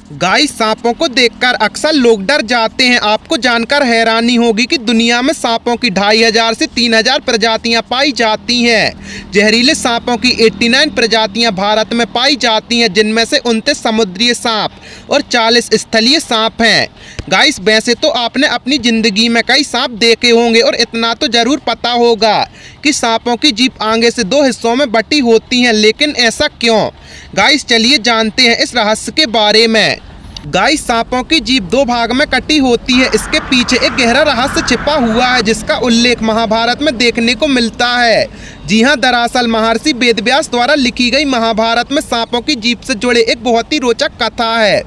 Guys, सांपों को देखकर अक्सर लोग डर जाते हैं। आपको जानकर हैरानी होगी कि दुनिया में सांपों की 2500 से 3000 प्रजातियां पाई जाती हैं। जहरीले सांपों की 89 प्रजातियां भारत में पाई जाती हैं, जिनमें से 29 समुद्री सांप और 40 स्थलीय सांप हैं। गाइस, वैसे तो आपने अपनी ज़िंदगी में कई सांप देखे होंगे और इतना तो ज़रूर पता होगा कि सांपों की जीभ आगे से 2 हिस्सों में बटी होती हैं, लेकिन ऐसा क्यों? गाइस, चलिए जानते हैं इस रहस्य के बारे में। गाइस, सांपों की जीभ 2 भाग में कटी होती है। इसके पीछे एक गहरा रहस्य छिपा हुआ है, जिसका उल्लेख महाभारत में देखने को मिलता है। जी हाँ, दरअसल महर्षि वेदव्यास द्वारा लिखी गई महाभारत में सांपों की जीभ से जुड़े एक बहुत ही रोचक कथा है।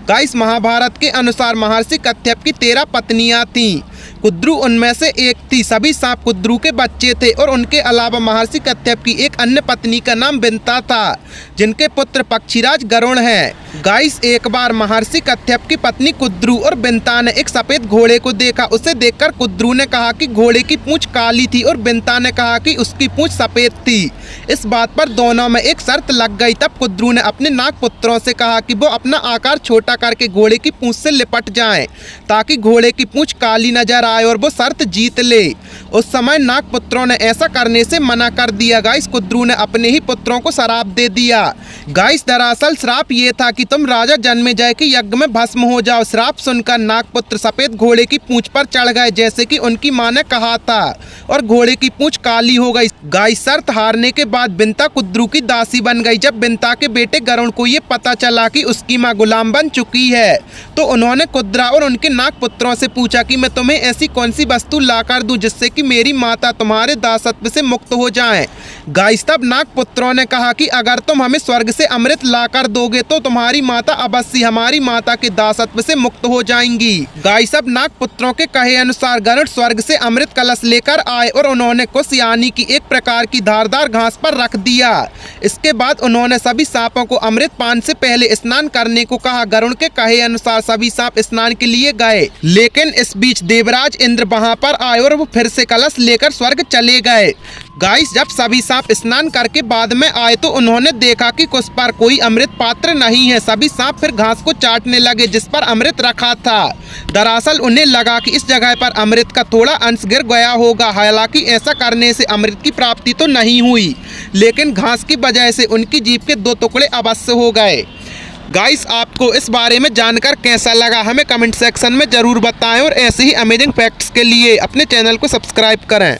गाइस, महाभारत के अनुसार महर्षि कश्यप की 13 पत्नियां थीं। कुद्रू उनमें से एक थी। सभी सांप कुद्रू के बच्चे थे और उनके अलावा महर्षि कश्यप की एक अन्य पत्नी का नाम बिंता था, जिनके पुत्र पक्षीराज गरुड़ हैं। गाइस, एक बार महर्षि कश्यप की पत्नी कुद्रू और बिंता ने एक सफेद घोड़े को देखा। उसे देखकर कुद्रू ने कहा कि घोड़े की पूंछ काली थी और बिंता ने कहा कि उसकी पूंछ सफेद थी। इस बात पर दोनों में एक शर्त लग गई। तब कुद्रू ने अपने नागपुत्रों से कहा कि वो अपना आकार छोटा करके घोड़े की पूंछ से लिपट जाएं, ताकि घोड़े की पूंछ काली नजर आए और वो शर्त जीत ले। उस समय नागपुत्रों ने ऐसा करने से मना कर दिया। गाइस, कुद्रू ने अपने ही पुत्रों को श्राप दे दिया। गाइस, दरअसल श्राप ये था कि तुम राजा जन्मेजय के यज्ञ में भस्म हो जाओ। श्राप सुनकर नागपुत्र सफेद घोड़े की पूंछ पर चढ़ गए, जैसे कि उनकी मां ने कहा था, और घोड़े की पूंछ काली हो गई। गाइस, शर्त हारने के बाद बिंता कुद्रू की दासी बन गई। जब बिंता के बेटे गरुड़ को ये पता चला कि उसकी मां गुलाम बन चुकी है, तो उन्होंने कुद्रा और उनके नागपुत्रों से पूछा कि मैं तुम्हें ऐसी कौन सी वस्तु ला कर दूं जिससे कि मेरी माता तुम्हारे दासत्व से मुक्त हो जाएं। गाइस, तब नागपुत्रों ने कहा कि अगर तुम हमें स्वर्ग से अमृत ला कर दोगे तो तुम्हारी माता अवश्य हमारी माता के दासत्व से मुक्त हो जाएंगी। गाइस, अब नागपुत्रों के कहे अनुसार गरुड़ स्वर्ग से अमृत कलश लेकर आए और उन्होंने कुश यानी कि एक प्रकार की धारदार घास पर रख दिया। इसके बाद उन्होंने सभी सांपों को अमृत पान से पहले स्नान करने को कहा। गरुड़ के कहे अनुसार सभी सांप स्नान के लिए गए, लेकिन इस बीच देवराज इंद्र वहां पर आए और वो फिर से कलश लेकर स्वर्ग चले गए। गाइस, जब सभी सांप स्नान करके बाद में आए तो उन्होंने देखा कि कुछ पर कोई अमृत पात्र नहीं है। सभी सांप फिर घास को चाटने लगे जिस पर अमृत रखा था। दरअसल उन्हें लगा कि इस जगह पर अमृत का थोड़ा अंश गिर गया होगा। हालांकि ऐसा करने से अमृत की प्राप्ति तो नहीं हुई, लेकिन घास की वजह से उनकी जीभ के 2 टुकड़े अवश्य हो गए। गाइस, आपको इस बारे में जानकर कैसा लगा हमें कमेंट सेक्शन में ज़रूर बताएं और ऐसे ही अमेजिंग फैक्ट्स के लिए अपने चैनल को सब्सक्राइब करें।